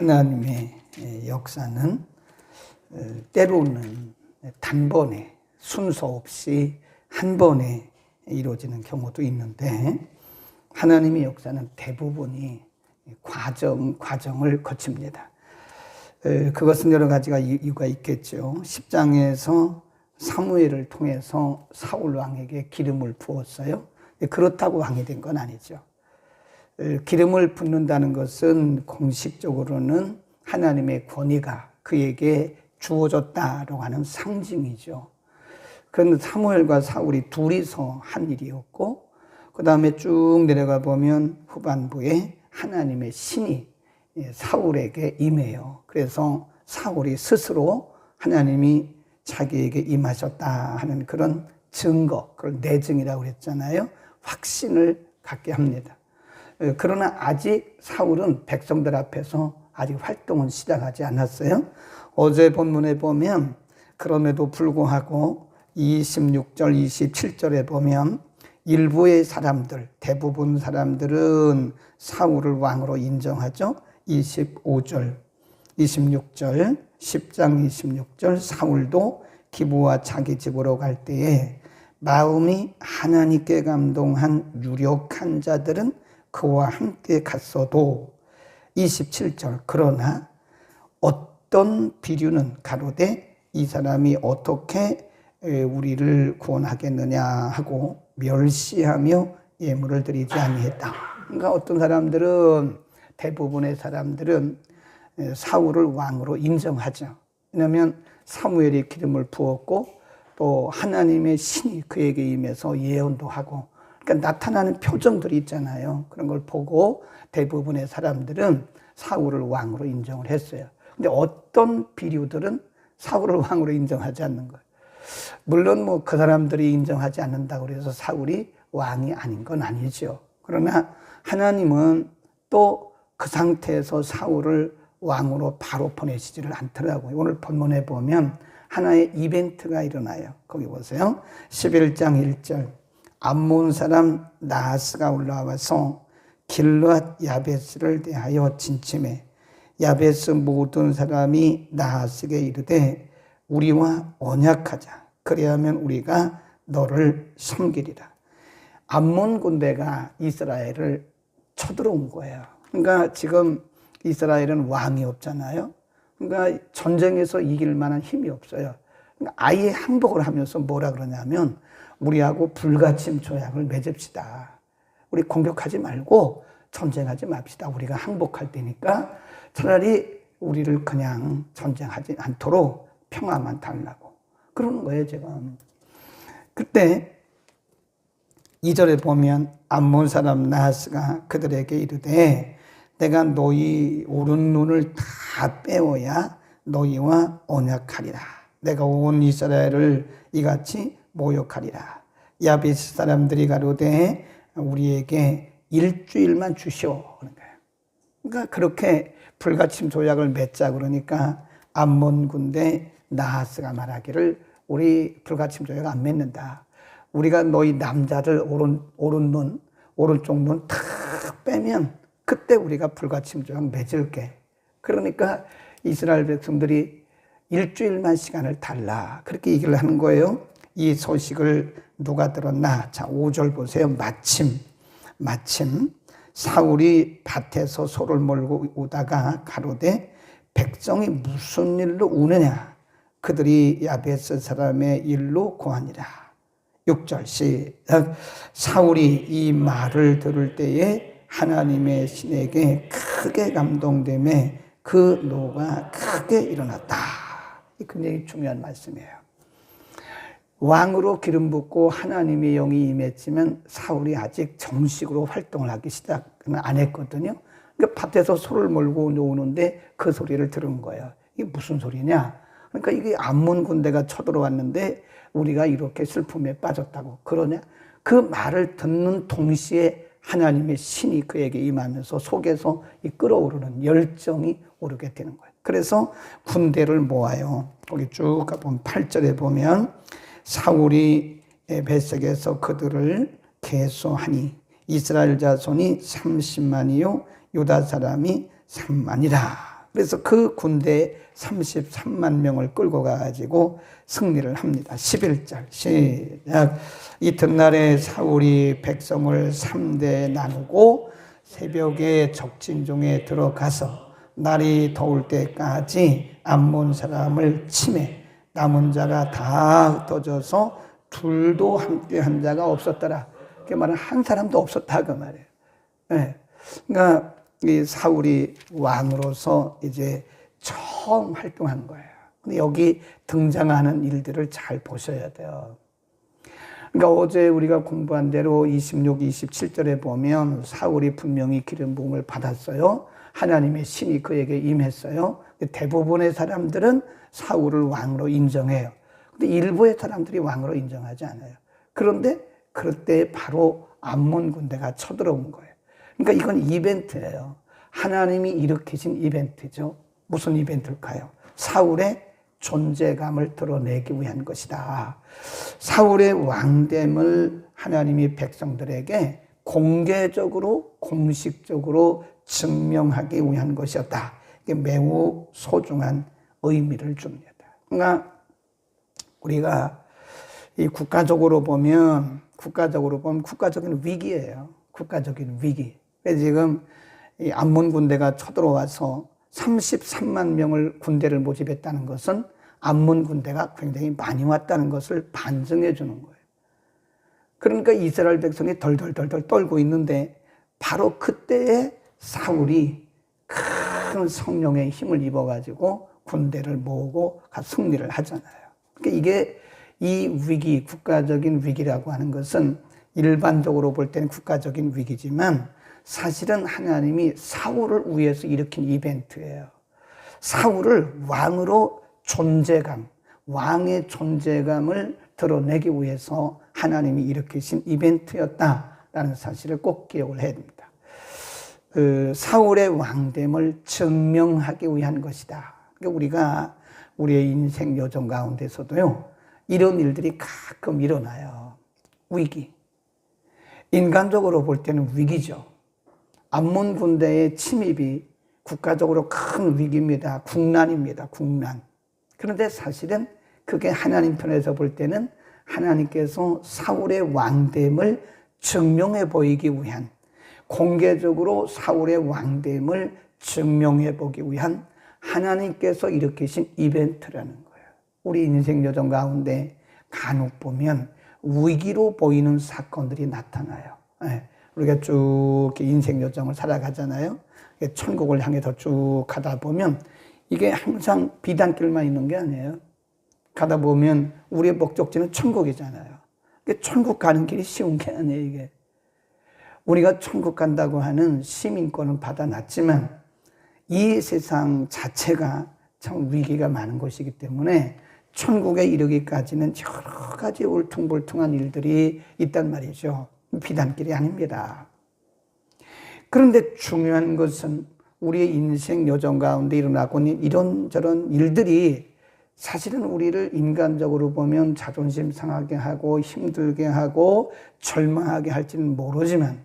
하나님의 역사는 때로는 단번에 순서 없이 한 번에 이루어지는 경우도 있는데, 하나님의 역사는 대부분이 과정을 거칩니다. 그것은 여러 가지가 이유가 있겠죠. 10장에서 사무엘을 통해서 사울 왕에게 기름을 부었어요. 그렇다고 왕이 된 건 아니죠. 기름을 붓는다는 것은 공식적으로는 하나님의 권위가 그에게 주어졌다라고 하는 상징이죠. 그건 사무엘과 사울이 둘이서 한 일이었고, 그 다음에 쭉 내려가 보면 후반부에 하나님의 신이 사울에게 임해요. 그래서 사울이 스스로 하나님이 자기에게 임하셨다 하는 그런 증거, 그걸 내증이라고 그랬잖아요. 확신을 갖게 합니다. 그러나 아직 사울은 백성들 앞에서 아직 활동은 시작하지 않았어요. 어제 본문에 보면 그럼에도 불구하고 26절, 27절에 보면 일부의 사람들, 대부분 사람들은 사울을 왕으로 인정하죠. 25절, 26절, 10장 26절, 사울도 기브와 자기 집으로 갈 때에 마음이 하나님께 감동한 유력한 자들은 그와 함께 갔어도, 27절, 그러나 어떤 비류는 가로되 이 사람이 어떻게 우리를 구원하겠느냐 하고 멸시하며 예물을 드리지 아니했다. 그러니까 어떤 사람들은, 대부분의 사람들은 사울을 왕으로 인정하죠. 왜냐하면 사무엘이 기름을 부었고 또 하나님의 신이 그에게 임해서 예언도 하고, 그러니까 나타나는 표정들이 있잖아요. 그런 걸 보고 대부분의 사람들은 사울을 왕으로 인정을 했어요. 근데 어떤 비류들은 사울을 왕으로 인정하지 않는 거예요. 물론 그 사람들이 인정하지 않는다고 해서 사울이 왕이 아닌 건 아니죠. 그러나 하나님은 또 그 상태에서 사울을 왕으로 바로 보내시지를 않더라고요. 오늘 본문에 보면 하나의 이벤트가 일어나요. 거기 보세요. 11장 1절. 암몬 사람 나하스가 올라와서 길르앗 야베스를 대하여 진침해 야베스 모든 사람이 나하스에게 이르되 우리와 언약하자. 그래야면 우리가 너를 섬기리라. 암몬 군대가 이스라엘을 쳐들어온 거예요. 그러니까 지금 이스라엘은 왕이 없잖아요. 그러니까 전쟁에서 이길 만한 힘이 없어요. 그러니까 아예 항복을 하면서 뭐라 그러냐면, 우리하고 불가침 조약을 맺읍시다. 우리 공격하지 말고 전쟁하지 맙시다. 우리가 항복할 때니까 차라리 우리를 그냥 전쟁하지 않도록 평화만 달라고 그러는 거예요, 지금. 그때 2절에 보면 암몬 사람 나하스가 그들에게 이르되 내가 너희 오른 눈을 다 빼어야 너희와 언약하리라. 내가 온 이스라엘을 이같이 모욕하리라. 야베스 사람들이 가로되 우리에게 일주일만 주시오. 그러니까 그렇게 불가침 조약을 맺자 그러니까 암몬 군대 나하스가 말하기를 우리 불가침 조약 안 맺는다. 우리가 너희 남자들 오른쪽 눈 탁 빼면 그때 우리가 불가침 조약 맺을게. 그러니까 이스라엘 백성들이 일주일만 시간을 달라. 그렇게 얘기를 하는 거예요. 이 소식을 누가 들었나? 자, 5절 보세요. 마침 사울이 밭에서 소를 몰고 오다가 가로되 백성이 무슨 일로 우느냐? 그들이 야베스 사람의 일로 고하니라. 6절 시작. 사울이 이 말을 들을 때에 하나님의 신에게 크게 감동되매 그 노가 크게 일어났다. 이 굉장히 중요한 말씀이에요. 왕으로 기름 붓고 하나님의 영이 임했지만 사울이 아직 정식으로 활동을 하기 시작은 안 했거든요. 그러니까 밭에서 소를 몰고 오는데 그 소리를 들은 거예요. 이게 무슨 소리냐? 그러니까 이게 암몬 군대가 쳐들어왔는데 우리가 이렇게 슬픔에 빠졌다고 그러냐? 그 말을 듣는 동시에 하나님의 신이 그에게 임하면서 속에서 이 끓어오르는 열정이 오르게 되는 거예요. 그래서 군대를 모아요. 거기 쭉 가보면 8절에 보면 사울이 벳색에서 그들을 계수하니 이스라엘 자손이 30만이요 유다 사람이 3만이라. 그래서 그 군대 33만 명을 끌고 가가지고 승리를 합니다. 11절 시작. 이튿날에 사울이 백성을 3대 나누고 새벽에 적진중에 들어가서 날이 더울 때까지 암몬 사람을 치매 남은 자가 다 흩어져서 둘도 함께 한 자가 없었더라. 그 말은 한 사람도 없었다 그 말이에요. 네. 그러니까 이 사울이 왕으로서 이제 처음 활동한 거예요. 근데 여기 등장하는 일들을 잘 보셔야 돼요. 그러니까 어제 우리가 공부한 대로 26, 27절에 보면 사울이 분명히 기름 부음을 받았어요. 하나님의 신이 그에게 임했어요. 대부분의 사람들은 사울을 왕으로 인정해요. 근데 일부의 사람들이 왕으로 인정하지 않아요. 그런데 그때 바로 암몬 군대가 쳐들어온 거예요. 그러니까 이건 이벤트예요. 하나님이 일으키신 이벤트죠. 무슨 이벤트일까요? 사울의 존재감을 드러내기 위한 것이다. 사울의 왕됨을 하나님이 백성들에게 공개적으로 공식적으로 증명하기 위한 것이었다. 이게 매우 소중한 의미를 줍니다. 그러니까 우리가 이 국가적으로 보면 국가적인 위기예요. 국가적인 위기. 그래서 지금 이 암몬 군대가 쳐들어와서 33만 명을 군대를 모집했다는 것은 암몬 군대가 굉장히 많이 왔다는 것을 반증해 주는 거예요. 그러니까 이스라엘 백성이 덜덜덜덜 떨고 있는데 바로 그때에 사울이 큰 성령의 힘을 입어가지고 군대를 모으고 승리를 하잖아요. 그러니까 이게 이 위기, 국가적인 위기라고 하는 것은 일반적으로 볼 때는 국가적인 위기지만 사실은 하나님이 사울을 위해서 일으킨 이벤트예요. 사울을 왕으로 왕의 존재감을 드러내기 위해서 하나님이 일으키신 이벤트였다라는 사실을 꼭 기억을 해야 됩니다. 사울의 왕됨을 증명하기 위한 것이다. 그러니까 우리가 우리의 인생 여정 가운데서도요, 이런 일들이 가끔 일어나요. 위기. 인간적으로 볼 때는 위기죠. 암몬 군대의 침입이 국가적으로 큰 위기입니다. 국난입니다. 국난. 그런데 사실은 그게 하나님 편에서 볼 때는 하나님께서 사울의 왕됨을 증명해 보이기 위한, 공개적으로 사울의 왕됨을 증명해 보기 위한 하나님께서 일으키신 이벤트라는 거예요. 우리 인생 여정 가운데 간혹 보면 위기로 보이는 사건들이 나타나요. 우리가 쭉 인생 여정을 살아가잖아요. 천국을 향해서 쭉 가다 보면 이게 항상 비단길만 있는 게 아니에요. 가다 보면 우리의 목적지는 천국이잖아요. 천국 가는 길이 쉬운 게 아니에요, 이게. 우리가 천국 간다고 하는 시민권은 받아놨지만 이 세상 자체가 참 위기가 많은 곳이기 때문에 천국에 이르기까지는 여러 가지 울퉁불퉁한 일들이 있단 말이죠. 비단길이 아닙니다. 그런데 중요한 것은 우리의 인생 여정 가운데 일어나고 있는 이런저런 일들이 사실은 우리를 인간적으로 보면 자존심 상하게 하고 힘들게 하고 절망하게 할지는 모르지만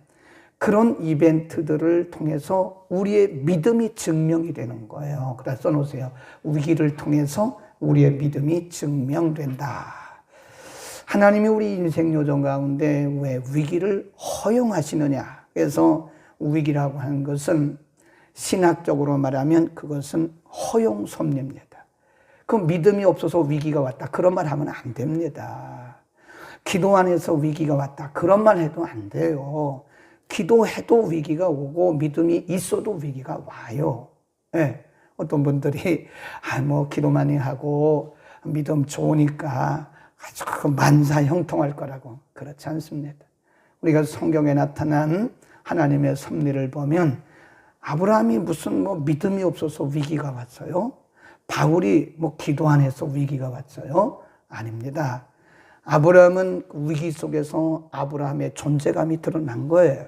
그런 이벤트들을 통해서 우리의 믿음이 증명이 되는 거예요. 그래서 써놓으세요. 위기를 통해서 우리의 믿음이 증명된다. 하나님이 우리 인생 요정 가운데 왜 위기를 허용하시느냐. 그래서 위기라고 하는 것은 신학적으로 말하면 그것은 허용 섭리입니다. 그 믿음이 없어서 위기가 왔다. 그런 말 하면 안 됩니다. 기도 안 해서 위기가 왔다. 그런 말 해도 안 돼요. 기도해도 위기가 오고 믿음이 있어도 위기가 와요. 네. 어떤 분들이 기도 많이 하고 믿음 좋으니까 아주 만사 형통할 거라고. 그렇지 않습니다. 우리가 성경에 나타난 하나님의 섭리를 보면 아브라함이 무슨 믿음이 없어서 위기가 왔어요? 바울이 기도 안 해서 위기가 왔어요? 아닙니다. 아브라함은 위기 속에서 아브라함의 존재감이 드러난 거예요.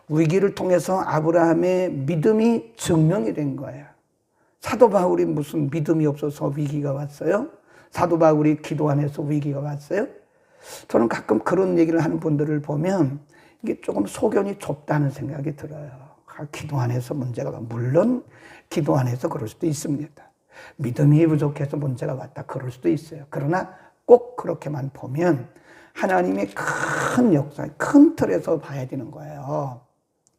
위기를 통해서 아브라함의 믿음이 증명이 된 거예요. 사도 바울이 무슨 믿음이 없어서 위기가 왔어요? 사도 바울이 기도 안 해서 위기가 왔어요? 저는 가끔 그런 얘기를 하는 분들을 보면 이게 조금 소견이 좁다는 생각이 들어요. 기도 안에서 문제가 물론 기도 안에서 그럴 수도 있습니다. 믿음이 부족해서 문제가 왔다 그럴 수도 있어요. 그러나 꼭 그렇게만 보면 하나님의 큰 역사, 큰 틀에서 봐야 되는 거예요.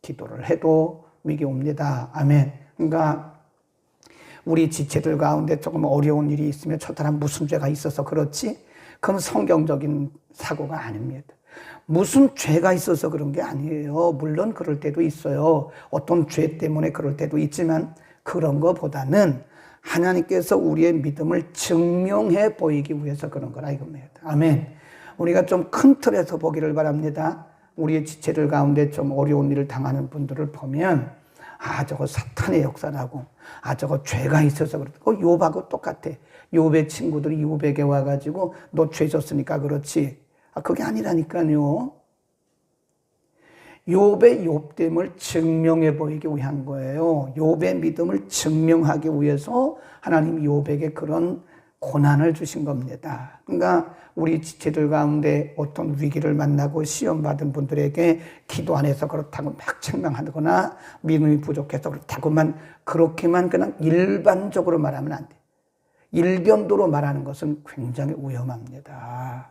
기도를 해도 위기 옵니다. 아멘. 그러니까 우리 지체들 가운데 조금 어려운 일이 있으면 저 사람 무슨 죄가 있어서 그렇지? 그건 성경적인 사고가 아닙니다. 무슨 죄가 있어서 그런 게 아니에요. 물론 그럴 때도 있어요. 어떤 죄 때문에 그럴 때도 있지만 그런 것보다는 하나님께서 우리의 믿음을 증명해 보이기 위해서 그런 거라 이겁니다. 아멘. 우리가 좀 큰 틀에서 보기를 바랍니다. 우리의 지체들 가운데 좀 어려운 일을 당하는 분들을 보면 저거 사탄의 역사라고, 저거 죄가 있어서 그렇고, 욥하고 똑같아. 욥의 친구들이 욥에게 와가지고 너 죄 졌으니까 그렇지. 그게 아니라니까요. 욥의 욥됨을 증명해 보이기 위한 거예요. 욥의 믿음을 증명하기 위해서 하나님 욥에게 그런 고난을 주신 겁니다. 그러니까 우리 지체들 가운데 어떤 위기를 만나고 시험받은 분들에게 기도 안 해서 그렇다고 막 책망하거나 믿음이 부족해서 그렇다고만 그렇게만 그냥 일반적으로 말하면 안 돼. 일변도로 말하는 것은 굉장히 위험합니다.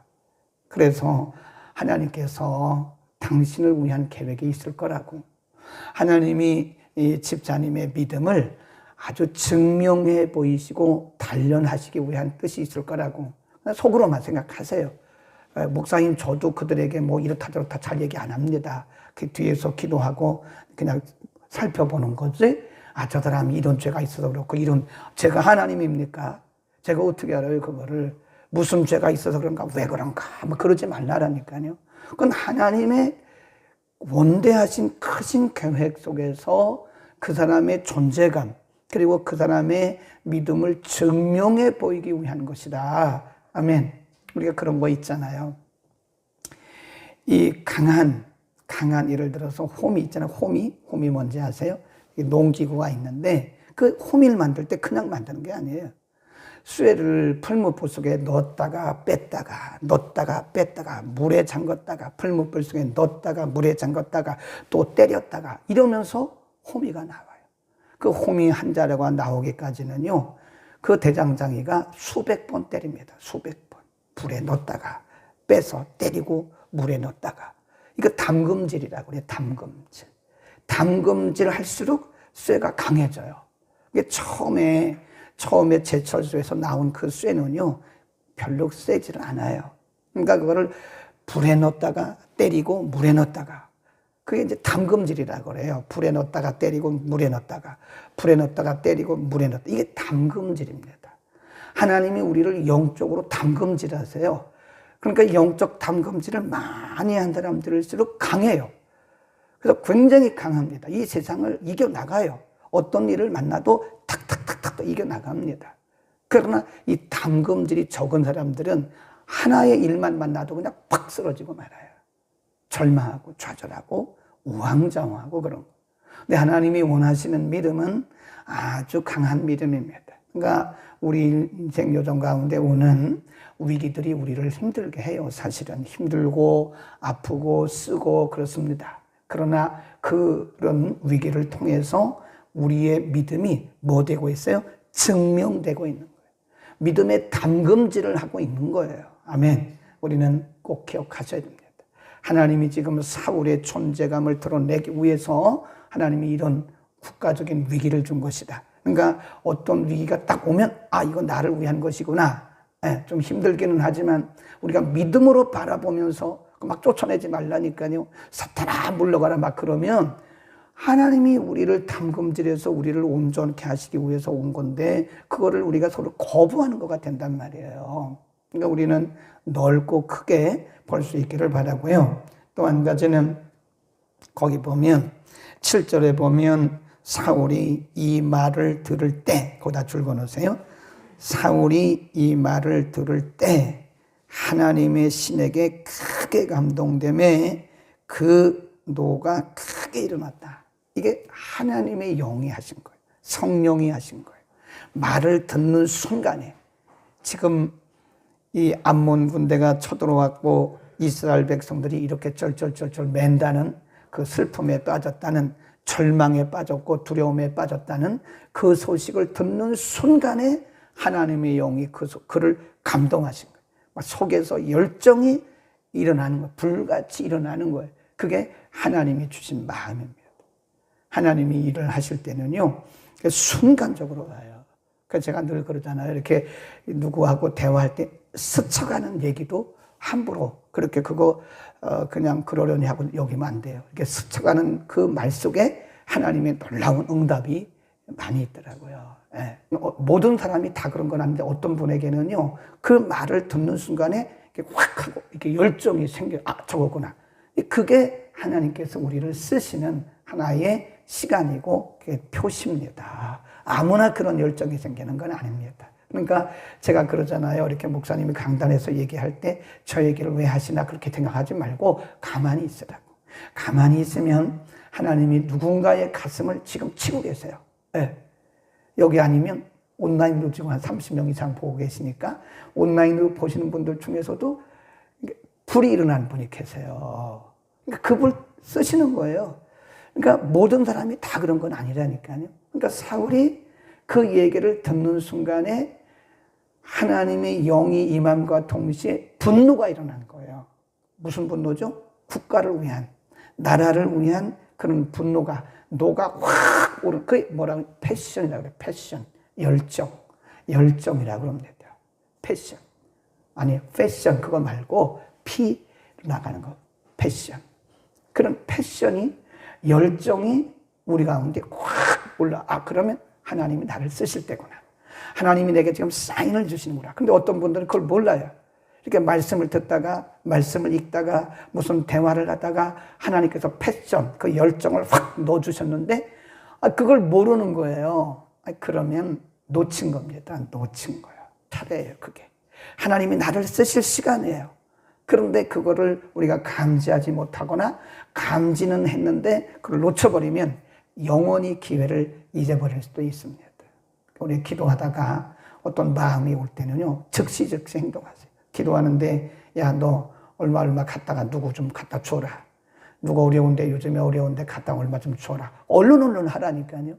그래서 하나님께서 당신을 위한 계획이 있을 거라고, 하나님이 이 집사님의 믿음을 아주 증명해 보이시고 단련하시기 위한 뜻이 있을 거라고 속으로만 생각하세요. 목사님 저도 그들에게 뭐 이렇다 저렇다 잘 얘기 안 합니다. 그 뒤에서 기도하고 그냥 살펴보는 거지. 저 사람이 이런 죄가 있어서 그렇고, 이런, 제가 하나님입니까? 제가 어떻게 알아요 그거를? 무슨 죄가 있어서 그런가, 왜 그런가, 뭐 그러지 말라라니까요. 그건 하나님의 원대하신 크신 계획 속에서 그 사람의 존재감, 그리고 그 사람의 믿음을 증명해 보이기 위한 것이다. 아멘. 우리가 그런 거 있잖아요. 이 강한 예를 들어서 홈이 있잖아요. 홈이 뭔지 아세요? 농기구가 있는데 그 홈을 만들 때 그냥 만드는 게 아니에요. 쇠를 풀무불 속에 넣었다가 뺐다가 물에 잠갔다가 풀무불 속에 넣었다가 물에 잠갔다가 또 때렸다가 이러면서 호미가 나와요. 그 호미 한 자루가 나오기까지는요, 그 대장장이가 수백 번 때립니다. 수백 번. 불에 넣었다가 빼서 때리고 물에 넣었다가. 이거 담금질이라고 그래요. 담금질. 담금질 할수록 쇠가 강해져요. 이게 처음에 제철소에서 나온 그 쇠는요, 별로 세지를 않아요. 그러니까 그거를 불에 넣었다가 때리고 물에 넣었다가, 그게 이제 담금질이라고 그래요. 불에 넣었다가 때리고 물에 넣었다가, 불에 넣었다가 때리고 물에 넣었다. 이게 담금질입니다. 하나님이 우리를 영적으로 담금질 하세요. 그러니까 영적 담금질을 많이 한 사람들일수록 강해요. 그래서 굉장히 강합니다. 이 세상을 이겨나가요. 어떤 일을 만나도 탁탁탁탁 이겨나갑니다. 그러나 이 담금질이 적은 사람들은 하나의 일만 만나도 그냥 팍 쓰러지고 말아요. 절망하고 좌절하고 우왕좌왕하고 그런 거. 근데 하나님이 원하시는 믿음은 아주 강한 믿음입니다. 그러니까 우리 인생 요정 가운데 오는 위기들이 우리를 힘들게 해요. 사실은 힘들고 아프고 쓰고 그렇습니다. 그러나 그런 위기를 통해서 우리의 믿음이 뭐 되고 있어요? 증명되고 있는 거예요. 믿음의 담금질을 하고 있는 거예요. 아멘. 우리는 꼭 기억하셔야 됩니다. 하나님이 지금 사울의 존재감을 드러내기 위해서 하나님이 이런 국가적인 위기를 준 것이다. 그러니까 어떤 위기가 딱 오면 이거 나를 위한 것이구나. 좀 힘들기는 하지만 우리가 믿음으로 바라보면서 막 쫓아내지 말라니까요. 사탄아 물러가라 막 그러면 하나님이 우리를 담금질해서 우리를 온전케 하시기 위해서 온 건데 그거를 우리가 서로 거부하는 것가 된단 말이에요. 그러니까 우리는 넓고 크게 볼 수 있기를 바라고요. 또 한 가지는 거기 보면 7절에 보면 사울이 이 말을 들을 때, 거기다 줄거 놓으세요. 사울이 이 말을 들을 때 하나님의 신에게 크게 감동됨에 그 노가 크게 일어났다. 이게 하나님의 영이 하신 거예요. 성령이 하신 거예요. 말을 듣는 순간에 지금 이 암몬 군대가 쳐들어왔고 이스라엘 백성들이 이렇게 쩔쩔쩔쩔 맨다는 그 슬픔에 빠졌다는 절망에 빠졌고 두려움에 빠졌다는 그 소식을 듣는 순간에 하나님의 영이 그를 감동하신 거예요. 속에서 열정이 일어나는 거예요. 불같이 일어나는 거예요. 그게 하나님이 주신 마음입니다. 하나님이 일을 하실 때는요, 순간적으로 와요. 그래서 제가 늘 그러잖아요. 이렇게 누구하고 대화할 때 스쳐가는 얘기도 함부로 그렇게 그냥 그러려니 하고 여기면 안 돼요. 이렇게 스쳐가는 그 말 속에 하나님의 놀라운 응답이 많이 있더라고요. 예. 모든 사람이 다 그런 건 아닌데 어떤 분에게는요, 그 말을 듣는 순간에 이렇게 확 하고 이렇게 열정이 생겨요. 아, 저거구나. 그게 하나님께서 우리를 쓰시는 하나의 시간이고 그게 표시입니다. 아무나 그런 열정이 생기는 건 아닙니다. 그러니까 제가 그러잖아요. 이렇게 목사님이 강단에서 얘기할 때 저 얘기를 왜 하시나 그렇게 생각하지 말고 가만히 있으라고. 가만히 있으면 하나님이 누군가의 가슴을 지금 치고 계세요. 네. 여기 아니면 온라인으로 지금 한 30명 이상 보고 계시니까 온라인으로 보시는 분들 중에서도 불이 일어난 분이 계세요. 그러니까 그 불 쓰시는 거예요. 그러니까 모든 사람이 다 그런 건 아니라니까요. 그러니까 사울이 그 얘기를 듣는 순간에 하나님의 영이 임함과 동시에 분노가 일어난 거예요. 무슨 분노죠? 국가를 위한, 나라를 위한 그런 분노가 녹아 확 오른, 그게 뭐라고, 패션이라고 그래요. 패션, 열정이라고 합니다. 패션. 아니, 패션 그거 말고 피 나가는 거, 패션. 그런 패션이, 열정이 우리 가운데 확 올라. 아, 그러면 하나님이 나를 쓰실 때구나. 하나님이 내게 지금 사인을 주시는구나. 근데 어떤 분들은 그걸 몰라요. 이렇게 말씀을 듣다가, 말씀을 읽다가, 무슨 대화를 하다가 하나님께서 패션, 그 열정을 확 넣어주셨는데, 그걸 모르는 거예요. 그러면 놓친 겁니다. 놓친 거예요. 차례예요, 그게. 하나님이 나를 쓰실 시간이에요. 그런데 그거를 우리가 감지하지 못하거나 감지는 했는데 그걸 놓쳐버리면 영원히 기회를 잊어버릴 수도 있습니다. 우리 기도하다가 어떤 마음이 올 때는요, 즉시 행동하세요. 기도하는데, 야, 너 얼마 갖다가 누구 좀 갖다 줘라. 누가 어려운데, 요즘에 어려운데 갖다 얼마 좀 줘라. 얼른 하라니까요.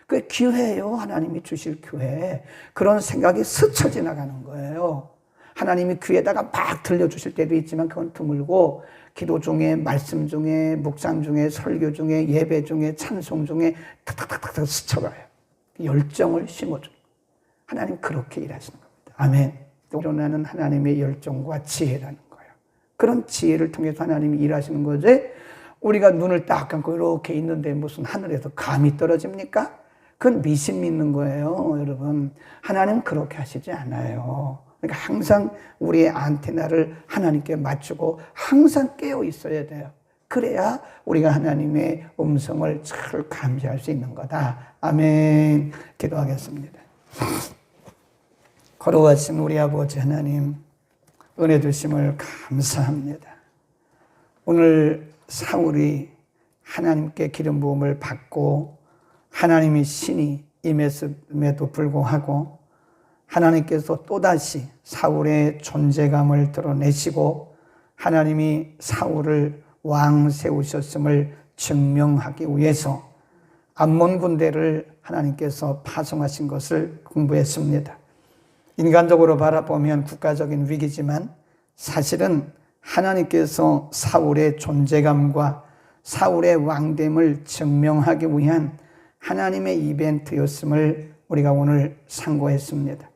그게 기회예요. 하나님이 주실 기회. 그런 생각이 스쳐 지나가는 거예요. 하나님이 귀에다가 막 들려주실 때도 있지만 그건 드물고, 기도 중에, 말씀 중에, 묵상 중에, 설교 중에, 예배 중에, 찬송 중에 탁탁탁탁 스쳐가요. 열정을 심어줘요. 하나님 그렇게 일하시는 겁니다. 아멘. 일어나는 하나님의 열정과 지혜라는 거예요. 그런 지혜를 통해서 하나님이 일하시는 거지, 우리가 눈을 딱 감고 이렇게 있는데 무슨 하늘에서 감이 떨어집니까? 그건 미신 믿는 거예요, 여러분. 하나님은 그렇게 하시지 않아요. 그러니까 항상 우리의 안테나를 하나님께 맞추고 항상 깨어 있어야 돼요. 그래야 우리가 하나님의 음성을 잘 감지할 수 있는 거다. 아멘. 기도하겠습니다. 거룩하신 우리 아버지 하나님, 은혜 주심을 감사합니다. 오늘 사울이 하나님께 기름 부음을 받고 하나님의 신이 임했음에도 불구하고 하나님께서 또다시 사울의 존재감을 드러내시고 하나님이 사울을 왕 세우셨음을 증명하기 위해서 암몬 군대를 하나님께서 파송하신 것을 공부했습니다. 인간적으로 바라보면 국가적인 위기지만 사실은 하나님께서 사울의 존재감과 사울의 왕됨을 증명하기 위한 하나님의 이벤트였음을 우리가 오늘 상고했습니다.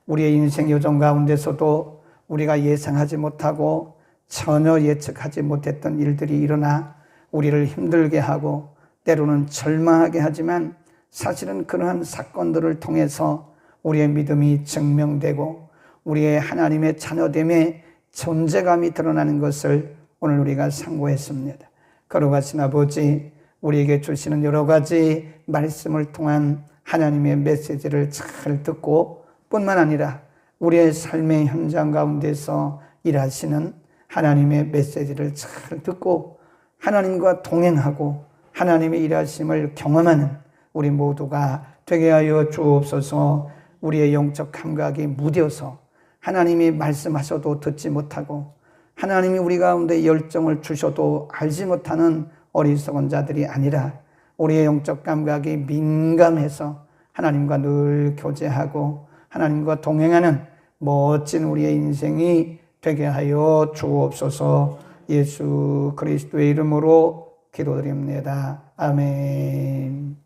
우리의 인생 여정 가운데서도 우리가 예상하지 못하고 전혀 예측하지 못했던 일들이 일어나 우리를 힘들게 하고 때로는 절망하게 하지만 사실은 그러한 사건들을 통해서 우리의 믿음이 증명되고 우리의 하나님의 자녀됨의 존재감이 드러나는 것을 오늘 우리가 상고했습니다. 거룩하신 아버지, 우리에게 주시는 여러 가지 말씀을 통한 하나님의 메시지를 잘 듣고 뿐만 아니라 우리의 삶의 현장 가운데서 일하시는 하나님의 메시지를 잘 듣고 하나님과 동행하고 하나님의 일하심을 경험하는 우리 모두가 되게 하여 주옵소서. 우리의 영적 감각이 무뎌서 하나님이 말씀하셔도 듣지 못하고 하나님이 우리 가운데 열정을 주셔도 알지 못하는 어리석은 자들이 아니라 우리의 영적 감각이 민감해서 하나님과 늘 교제하고 하나님과 동행하는 멋진 우리의 인생이 되게 하여 주옵소서. 예수 그리스도의 이름으로 기도드립니다. 아멘.